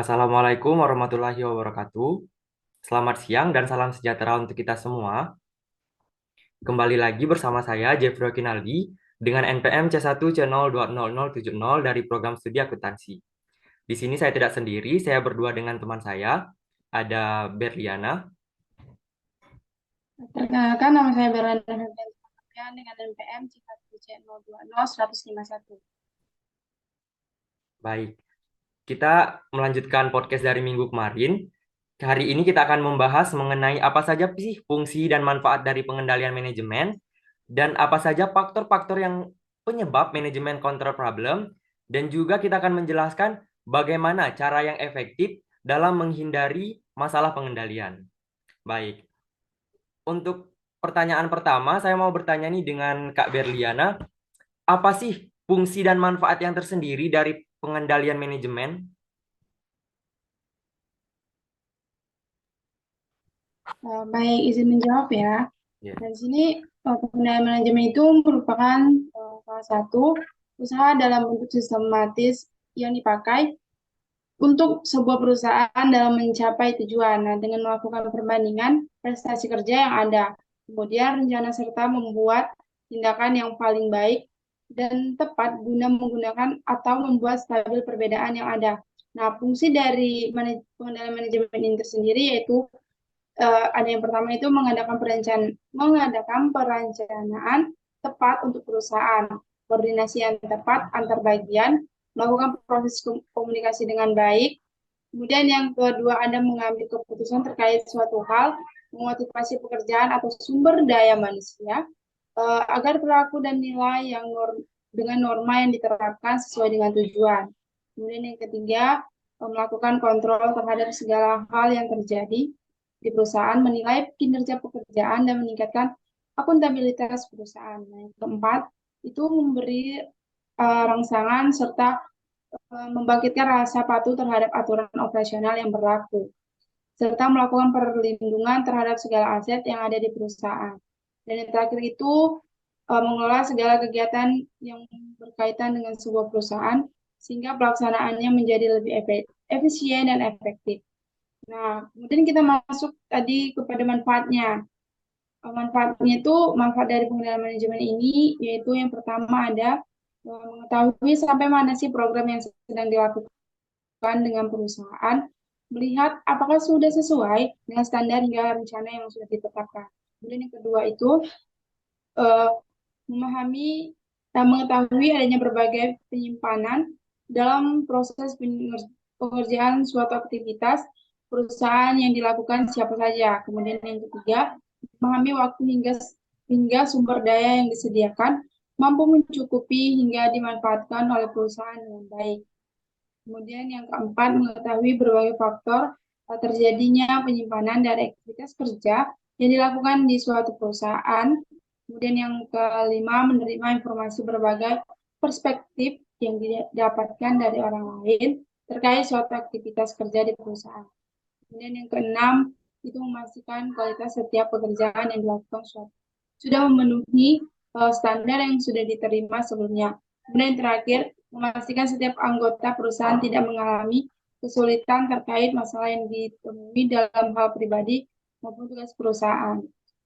Assalamualaikum warahmatullahi wabarakatuh. Selamat siang dan salam sejahtera untuk kita semua. Kembali lagi bersama saya, Jeffrey Kinaldi, dengan NPM C1C020070 dari program studi akuntansi. Di sini saya tidak sendiri, saya berdua dengan teman saya, ada Berliana. Perkenalkan, nama saya Berlanda Febrian dengan NPM C1C020151. Baik, kita melanjutkan podcast dari minggu kemarin. Hari ini kita akan membahas mengenai apa saja sih fungsi dan manfaat dari pengendalian manajemen, dan apa saja faktor-faktor yang penyebab manajemen control problem, dan juga kita akan menjelaskan bagaimana cara yang efektif dalam menghindari masalah pengendalian. Baik, untuk pertanyaan pertama, saya mau bertanya nih dengan Kak Berliana, apa sih fungsi dan manfaat yang tersendiri dari pengendalian manajemen? Baik, izin menjawab ya. Ya. Dari sini, pengendalian manajemen itu merupakan salah satu usaha dalam bentuk sistematis yang dipakai untuk sebuah perusahaan dalam mencapai tujuan. Nah, dengan melakukan perbandingan prestasi kerja yang ada, kemudian rencana serta membuat tindakan yang paling baik dan tepat guna menggunakan atau membuat stabil perbedaan yang ada. Nah, fungsi dari pengendalian manajemen ini tersendiri yaitu ada yang pertama itu mengadakan perencanaan tepat untuk perusahaan, koordinasi yang tepat antar bagian, melakukan proses komunikasi dengan baik. Kemudian yang kedua ada mengambil keputusan terkait suatu hal, memotivasi pekerjaan atau sumber daya manusia agar perilaku dan nilai yang dengan norma yang diterapkan sesuai dengan tujuan. Kemudian yang ketiga, melakukan kontrol terhadap segala hal yang terjadi di perusahaan, menilai kinerja pekerjaan dan meningkatkan akuntabilitas perusahaan. Nah, yang keempat, itu memberi rangsangan serta membangkitkan rasa patuh terhadap aturan operasional yang berlaku, serta melakukan perlindungan terhadap segala aset yang ada di perusahaan. Dan yang terakhir itu mengelola segala kegiatan yang berkaitan dengan sebuah perusahaan sehingga pelaksanaannya menjadi lebih efisien dan efektif. Nah, kemudian kita masuk tadi kepada manfaatnya. Manfaatnya itu, manfaat dari pengendalian manajemen ini, yaitu yang pertama ada mengetahui sampai mana sih program yang sedang dilakukan dengan perusahaan, melihat apakah sudah sesuai dengan standar hingga rencana yang sudah ditetapkan. Kemudian yang kedua itu eh, memahami dan mengetahui adanya berbagai penyimpanan dalam proses pengerjaan suatu aktivitas perusahaan yang dilakukan siapa saja. Kemudian yang ketiga, memahami waktu hingga sumber daya yang disediakan mampu mencukupi hingga dimanfaatkan oleh perusahaan dengan baik. Kemudian yang keempat, mengetahui berbagai faktor terjadinya penyimpanan dari aktivitas kerja yang dilakukan di suatu perusahaan. Kemudian yang kelima, menerima informasi berbagai perspektif yang didapatkan dari orang lain terkait suatu aktivitas kerja di perusahaan. Kemudian yang keenam, itu memastikan kualitas setiap pekerjaan yang dilakukan sudah memenuhi standar yang sudah diterima sebelumnya. Kemudian yang terakhir, memastikan setiap anggota perusahaan tidak mengalami kesulitan terkait masalah yang ditemui dalam hal pribadi maupun tugas perusahaan.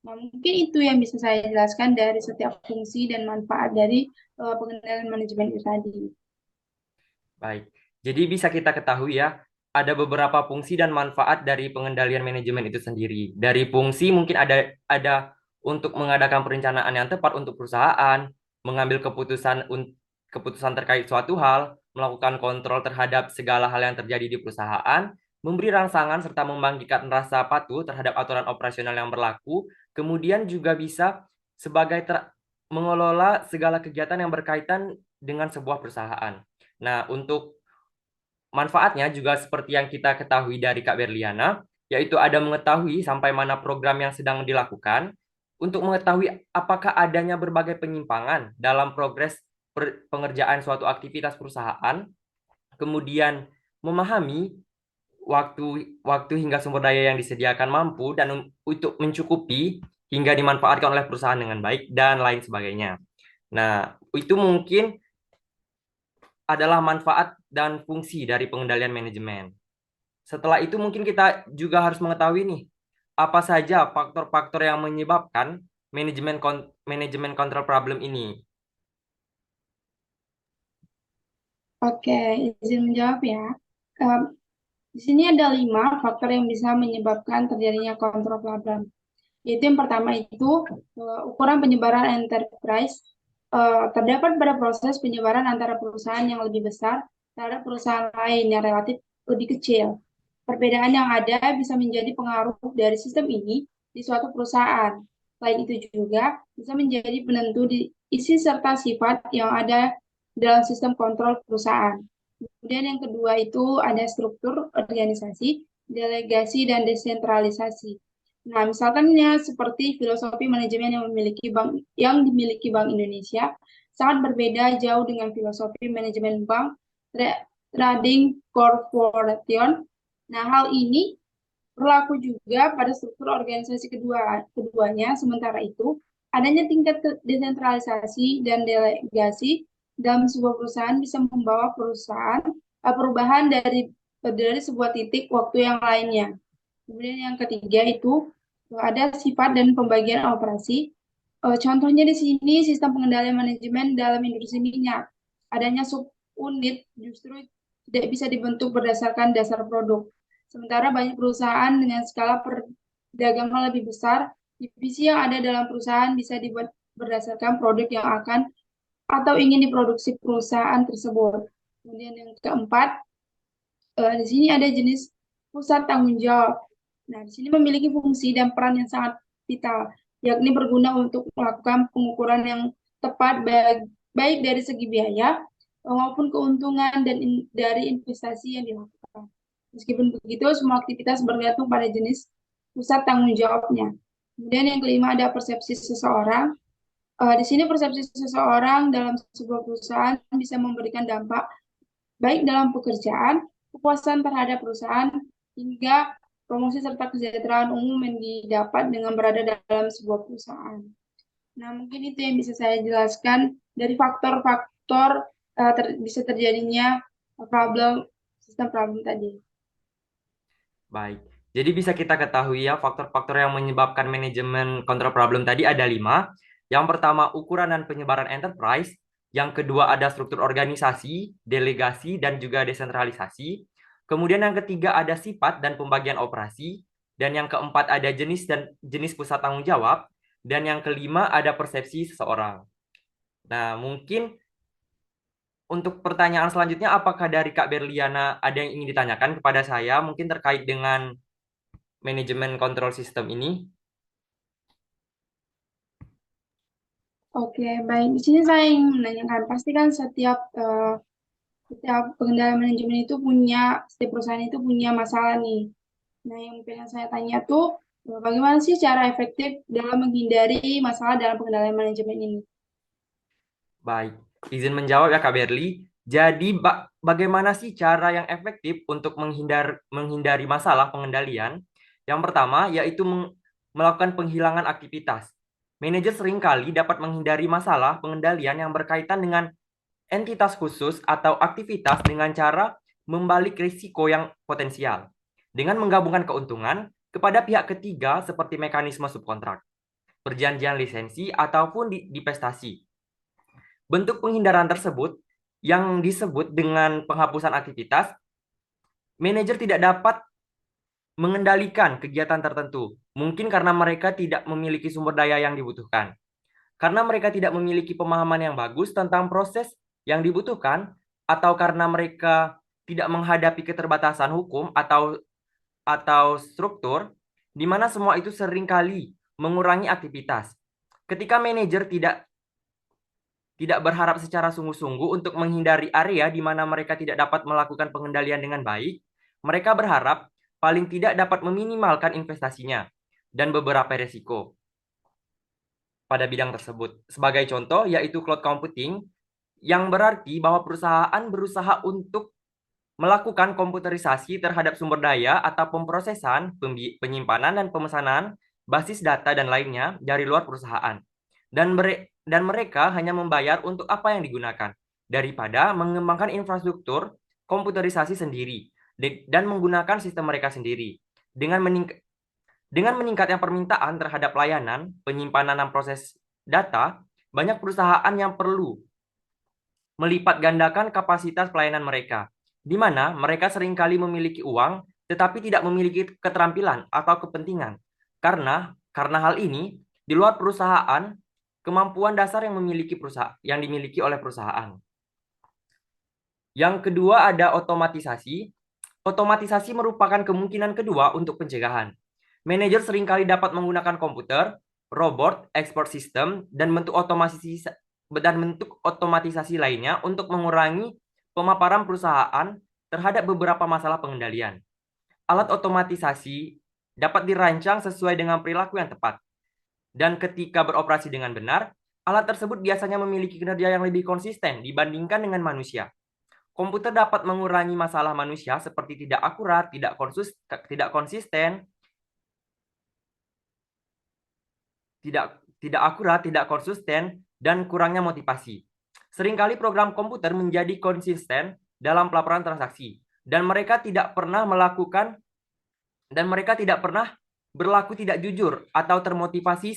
Nah, mungkin itu yang bisa saya jelaskan dari setiap fungsi dan manfaat dari pengendalian manajemen itu tadi. Baik, jadi bisa kita ketahui ya, ada beberapa fungsi dan manfaat dari pengendalian manajemen itu sendiri. Dari fungsi mungkin ada untuk mengadakan perencanaan yang tepat untuk perusahaan, mengambil keputusan terkait suatu hal, melakukan kontrol terhadap segala hal yang terjadi di perusahaan, memberi rangsangan serta membangkitkan rasa patuh terhadap aturan operasional yang berlaku, kemudian juga bisa sebagai mengelola segala kegiatan yang berkaitan dengan sebuah perusahaan. Nah, untuk manfaatnya juga seperti yang kita ketahui dari Kak Berliana, yaitu ada mengetahui sampai mana program yang sedang dilakukan, untuk mengetahui apakah adanya berbagai penyimpangan dalam progres pengerjaan suatu aktivitas perusahaan, kemudian memahami waktu hingga sumber daya yang disediakan mampu dan untuk mencukupi hingga dimanfaatkan oleh perusahaan dengan baik dan lain sebagainya. Nah, itu mungkin adalah manfaat dan fungsi dari pengendalian manajemen. Setelah itu mungkin kita juga harus mengetahui nih, apa saja faktor-faktor yang menyebabkan manajemen control problem ini. Oke, izin menjawab ya. Em, di sini ada 5 faktor yang bisa menyebabkan terjadinya kontrol problem. Yaitu yang pertama itu ukuran penyebaran enterprise terdapat pada proses penyebaran antara perusahaan yang lebih besar terhadap perusahaan lain yang relatif lebih kecil. Perbedaan yang ada bisa menjadi pengaruh dari sistem ini di suatu perusahaan. Selain itu juga bisa menjadi penentu di isi serta sifat yang ada dalam sistem kontrol perusahaan. Kemudian yang kedua itu ada struktur organisasi, delegasi, dan desentralisasi. Nah, misalkannya seperti filosofi manajemen yang dimiliki Bank Indonesia sangat berbeda jauh dengan filosofi manajemen bank trading corporation. Nah, hal ini berlaku juga pada struktur organisasi keduanya. Sementara itu, adanya tingkat desentralisasi dan delegasi dalam sebuah perusahaan bisa membawa perubahan dari sebuah titik waktu yang lainnya. Kemudian yang ketiga itu ada sifat dan pembagian operasi. Contohnya di sini sistem pengendalian manajemen dalam industri minyak. Adanya subunit justru tidak bisa dibentuk berdasarkan dasar produk. Sementara banyak perusahaan dengan skala perdagangan lebih besar, divisi yang ada dalam perusahaan bisa dibuat berdasarkan produk yang akan atau ingin diproduksi perusahaan tersebut. Kemudian yang keempat, di sini ada jenis pusat tanggung jawab. Nah, di sini memiliki fungsi dan peran yang sangat vital, yakni berguna untuk melakukan pengukuran yang tepat baik dari segi biaya maupun keuntungan dari investasi yang dilakukan. Meskipun begitu, semua aktivitas bergantung pada jenis pusat tanggung jawabnya. Kemudian yang kelima ada persepsi seseorang. Di sini persepsi seseorang dalam sebuah perusahaan bisa memberikan dampak baik dalam pekerjaan, kepuasan terhadap perusahaan, hingga promosi serta kesejahteraan umum yang didapat dengan berada dalam sebuah perusahaan. Nah, mungkin itu yang bisa saya jelaskan dari faktor-faktor bisa terjadinya sistem problem tadi. Baik, jadi bisa kita ketahui ya faktor-faktor yang menyebabkan manajemen control problem tadi ada 5. Yang pertama ukuran dan penyebaran enterprise, yang kedua ada struktur organisasi, delegasi, dan juga desentralisasi. Kemudian yang ketiga ada sifat dan pembagian operasi, dan yang keempat ada jenis pusat tanggung jawab, dan yang kelima ada persepsi seseorang. Nah, mungkin untuk pertanyaan selanjutnya, apakah dari Kak Berliana ada yang ingin ditanyakan kepada saya, mungkin terkait dengan manajemen kontrol sistem ini? Oke, baik. Di sini saya ingin menanyakan, pasti kan setiap pengendalian manajemen itu setiap perusahaan itu punya masalah nih. Nah, yang pengen saya tanya tuh, bagaimana sih cara efektif dalam menghindari masalah dalam pengendalian manajemen ini? Baik, izin menjawab ya Kak Berli. Jadi bagaimana sih cara yang efektif untuk menghindari masalah pengendalian? Yang pertama yaitu melakukan penghilangan aktivitas. Manajer seringkali dapat menghindari masalah pengendalian yang berkaitan dengan entitas khusus atau aktivitas dengan cara membalik risiko yang potensial dengan menggabungkan keuntungan kepada pihak ketiga seperti mekanisme subkontrak, perjanjian lisensi ataupun divestasi. Bentuk penghindaran tersebut yang disebut dengan penghapusan aktivitas, manajer tidak dapat mengendalikan kegiatan tertentu. Mungkin karena mereka tidak memiliki sumber daya yang dibutuhkan. Karena mereka tidak memiliki pemahaman yang bagus tentang proses yang dibutuhkan, atau karena mereka tidak menghadapi keterbatasan hukum atau struktur, di mana semua itu seringkali mengurangi aktivitas. Ketika manajer tidak berharap secara sungguh-sungguh untuk menghindari area di mana mereka tidak dapat melakukan pengendalian dengan baik, mereka berharap paling tidak dapat meminimalkan investasinya dan beberapa risiko pada bidang tersebut. Sebagai contoh, yaitu cloud computing, yang berarti bahwa perusahaan berusaha untuk melakukan komputerisasi terhadap sumber daya atau pemrosesan, penyimpanan, dan pemesanan basis data dan lainnya dari luar perusahaan. Dan mereka hanya membayar untuk apa yang digunakan, daripada mengembangkan infrastruktur komputerisasi sendiri dan menggunakan sistem mereka sendiri. Dengan meningkatnya permintaan terhadap layanan, penyimpanan dan proses data, banyak perusahaan yang perlu melipat gandakan kapasitas pelayanan mereka, di mana mereka seringkali memiliki uang tetapi tidak memiliki keterampilan atau kepentingan. Karena hal ini, di luar perusahaan, kemampuan dasar yang dimiliki oleh perusahaan. Yang kedua ada otomatisasi. Otomatisasi merupakan kemungkinan kedua untuk pencegahan. Manajer seringkali dapat menggunakan komputer, robot, export system, dan bentuk otomatisasi lainnya untuk mengurangi pemaparan perusahaan terhadap beberapa masalah pengendalian. Alat otomatisasi dapat dirancang sesuai dengan perilaku yang tepat. Dan ketika beroperasi dengan benar, alat tersebut biasanya memiliki kinerja yang lebih konsisten dibandingkan dengan manusia. Komputer dapat mengurangi masalah manusia seperti tidak akurat, tidak konsisten, tidak akurat, tidak konsisten, dan kurangnya motivasi. Seringkali program komputer menjadi konsisten dalam pelaporan transaksi, dan mereka tidak pernah berlaku tidak jujur atau termotivasi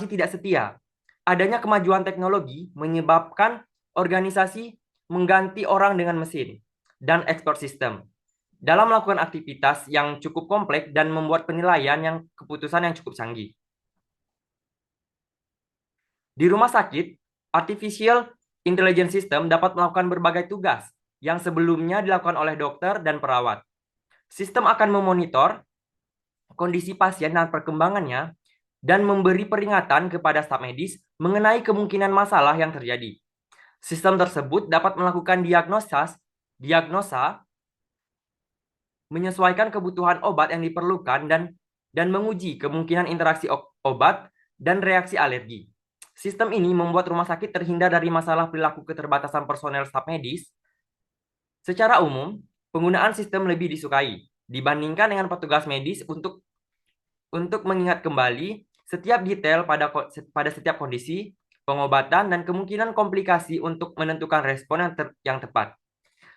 tidak setia. Adanya kemajuan teknologi menyebabkan organisasi mengganti orang dengan mesin dan expert system dalam melakukan aktivitas yang cukup kompleks dan membuat keputusan yang cukup canggih. Di rumah sakit, artificial intelligence system dapat melakukan berbagai tugas yang sebelumnya dilakukan oleh dokter dan perawat. Sistem akan memonitor kondisi pasien dan perkembangannya dan memberi peringatan kepada staf medis mengenai kemungkinan masalah yang terjadi. Sistem tersebut dapat melakukan diagnosa, menyesuaikan kebutuhan obat yang diperlukan dan menguji kemungkinan interaksi obat dan reaksi alergi. Sistem ini membuat rumah sakit terhindar dari masalah perilaku keterbatasan personel staf medis. Secara umum, penggunaan sistem lebih disukai dibandingkan dengan petugas medis untuk mengingat kembali setiap detail pada setiap kondisi, pengobatan, dan kemungkinan komplikasi untuk menentukan respon yang tepat.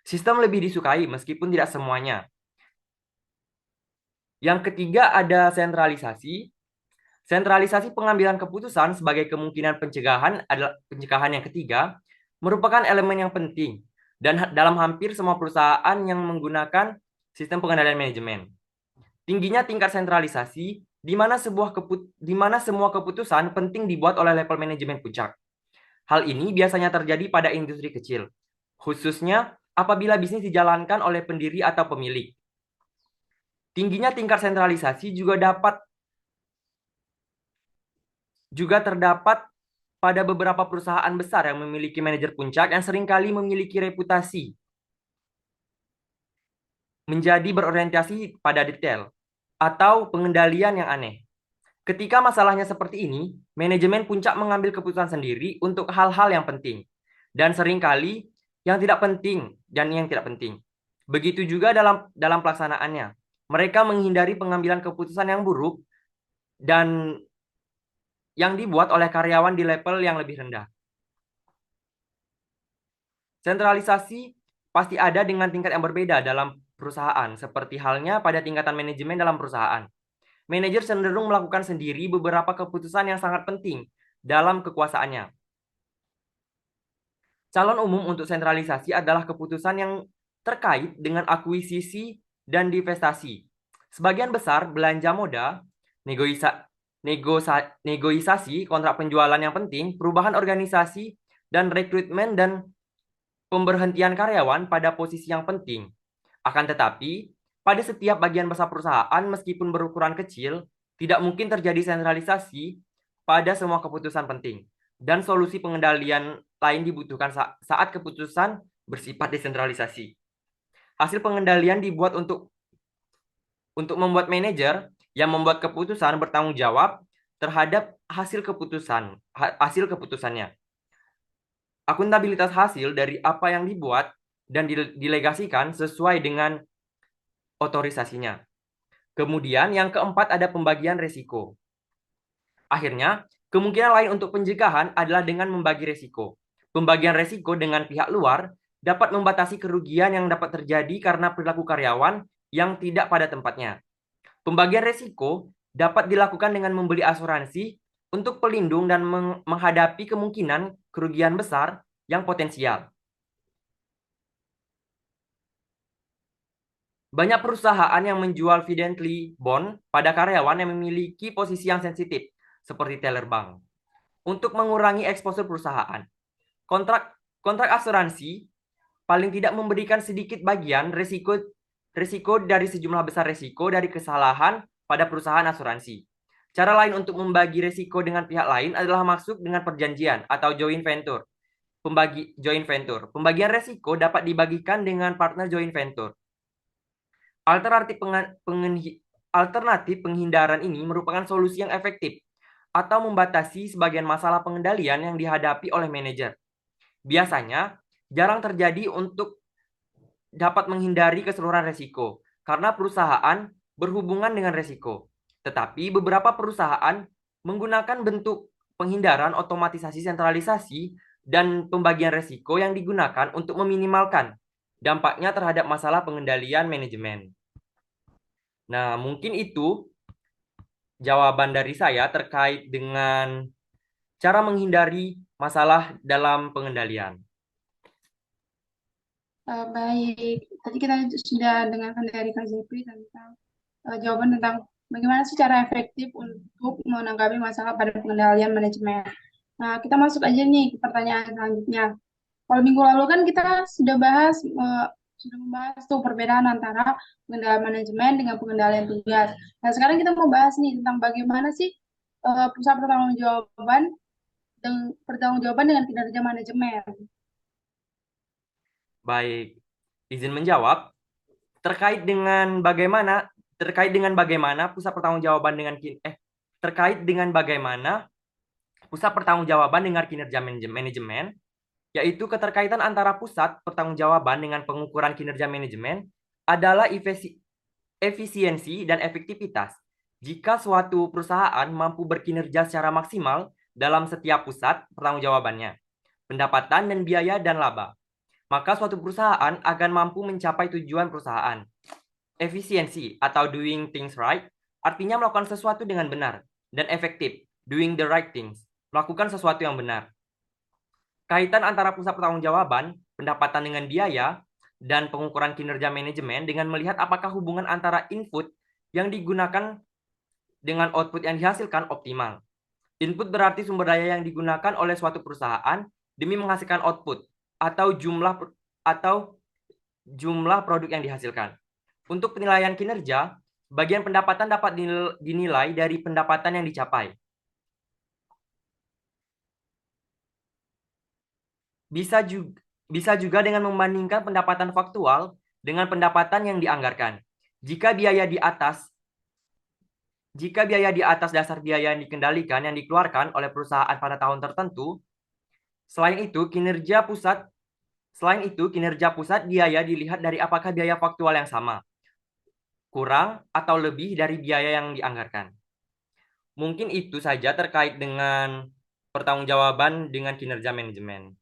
Sistem lebih disukai meskipun tidak semuanya. Yang ketiga ada sentralisasi. Sentralisasi pengambilan keputusan sebagai kemungkinan pencegahan yang ketiga merupakan elemen yang penting dan dalam hampir semua perusahaan yang menggunakan sistem pengendalian manajemen. Tingginya tingkat sentralisasi di mana semua keputusan penting dibuat oleh level manajemen puncak. Hal ini biasanya terjadi pada industri kecil, khususnya apabila bisnis dijalankan oleh pendiri atau pemilik. Tingginya tingkat sentralisasi juga terdapat pada beberapa perusahaan besar yang memiliki manajer puncak yang seringkali memiliki reputasi menjadi berorientasi pada detail atau pengendalian yang aneh. Ketika masalahnya seperti ini, manajemen puncak mengambil keputusan sendiri untuk hal-hal yang penting dan seringkali yang tidak penting. Begitu juga dalam pelaksanaannya. Mereka menghindari pengambilan keputusan yang buruk dan yang dibuat oleh karyawan di level yang lebih rendah. Sentralisasi pasti ada dengan tingkat yang berbeda dalam perusahaan, seperti halnya pada tingkatan manajemen dalam perusahaan. Manajer cenderung melakukan sendiri beberapa keputusan yang sangat penting dalam kekuasaannya. Calon umum untuk sentralisasi adalah keputusan yang terkait dengan akuisisi dan divestasi. Sebagian besar belanja moda, negosiasi kontrak penjualan yang penting, perubahan organisasi, dan rekrutmen dan pemberhentian karyawan pada posisi yang penting. Akan tetapi, pada setiap bagian besar perusahaan, meskipun berukuran kecil, tidak mungkin terjadi sentralisasi pada semua keputusan penting. Dan solusi pengendalian lain dibutuhkan saat keputusan bersifat desentralisasi. Hasil pengendalian dibuat untuk membuat manajer yang membuat keputusan bertanggung jawab terhadap hasil keputusannya. Akuntabilitas hasil dari apa yang dibuat dan didelegasikan sesuai dengan otorisasinya. Kemudian yang keempat ada pembagian risiko. Akhirnya, kemungkinan lain untuk pencegahan adalah dengan membagi risiko. Pembagian risiko dengan pihak luar dapat membatasi kerugian yang dapat terjadi karena perilaku karyawan yang tidak pada tempatnya. Pembagian resiko dapat dilakukan dengan membeli asuransi untuk pelindung dan menghadapi kemungkinan kerugian besar yang potensial. Banyak perusahaan yang menjual fidelity bond pada karyawan yang memiliki posisi yang sensitif, seperti teller bank, untuk mengurangi eksposur perusahaan. Kontrak kontrak asuransi paling tidak memberikan sedikit bagian risiko dari sejumlah besar risiko dari kesalahan pada perusahaan asuransi. Cara lain untuk membagi risiko dengan pihak lain adalah masuk dengan perjanjian atau joint venture. Pembagian risiko dapat dibagikan dengan partner joint venture. Alternatif penghindaran ini merupakan solusi yang efektif atau membatasi sebagian masalah pengendalian yang dihadapi oleh manajer. Biasanya jarang terjadi untuk dapat menghindari keseluruhan resiko karena perusahaan berhubungan dengan resiko. Tetapi beberapa perusahaan menggunakan bentuk penghindaran otomatisasi sentralisasi dan pembagian resiko yang digunakan untuk meminimalkan dampaknya terhadap masalah pengendalian manajemen. Nah, mungkin itu jawaban dari saya terkait dengan cara menghindari masalah dalam pengendalian. Baik, tadi kita sudah dengarkan dari Kak Zepri tentang jawaban tentang bagaimana sih cara efektif untuk menanggapi masalah pada pengendalian manajemen. Nah, kita masuk aja nih ke pertanyaan selanjutnya. Kalau minggu lalu kan kita sudah membahas tuh perbedaan antara pengendalian manajemen dengan pengendalian tugas. Nah, sekarang kita mau bahas nih tentang bagaimana sih pusat pertanggungjawaban dengan kinerja manajemen. Baik, izin menjawab terkait dengan bagaimana pusat pertanggungjawaban dengan terkait dengan bagaimana pusat pertanggungjawaban dengan kinerja manajemen, yaitu keterkaitan antara pusat pertanggungjawaban dengan pengukuran kinerja manajemen adalah efisiensi dan efektivitas. Jika suatu perusahaan mampu berkinerja secara maksimal dalam setiap pusat pertanggungjawabannya, pendapatan dan biaya dan laba, maka suatu perusahaan akan mampu mencapai tujuan perusahaan. Efisiensi atau doing things right artinya melakukan sesuatu dengan benar, dan efektif, doing the right things, melakukan sesuatu yang benar. Kaitan antara pusat pertanggungjawaban, pendapatan dengan biaya, dan pengukuran kinerja manajemen dengan melihat apakah hubungan antara input yang digunakan dengan output yang dihasilkan optimal. Input berarti sumber daya yang digunakan oleh suatu perusahaan demi menghasilkan output atau jumlah produk yang dihasilkan. Untuk penilaian kinerja, bagian pendapatan dapat dinilai dari pendapatan yang dicapai. Bisa juga dengan membandingkan pendapatan faktual dengan pendapatan yang dianggarkan. Jika biaya di atas dasar biaya yang dikendalikan yang dikeluarkan oleh perusahaan pada tahun tertentu, selain itu kinerja pusat biaya dilihat dari apakah biaya faktual yang sama, kurang, atau lebih dari biaya yang dianggarkan. Mungkin itu saja terkait dengan pertanggungjawaban dengan kinerja manajemen.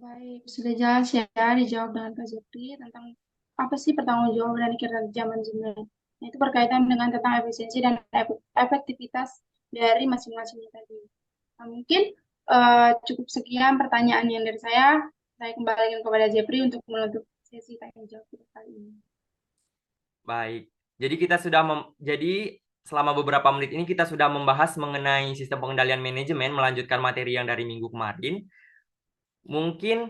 Baik, sudah jelas ya dijawab dengan Kak Zepri tentang apa sih pertanggungjawaban dan kinerja manajemen. Nah, itu berkaitan dengan tentang efisiensi dan efektivitas dari masing-masingnya tadi. Nah, mungkin cukup sekian pertanyaan yang dari saya. Saya kembalikan kepada Zepri untuk menutup sesi tanya jawab kita kali ini. Baik, jadi selama beberapa menit ini kita sudah membahas mengenai sistem pengendalian manajemen, melanjutkan materi yang dari minggu kemarin. Mungkin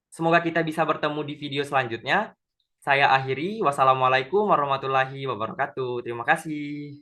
semoga kita bisa bertemu di video selanjutnya. Saya akhiri. Wassalamualaikum warahmatullahi wabarakatuh. Terima kasih.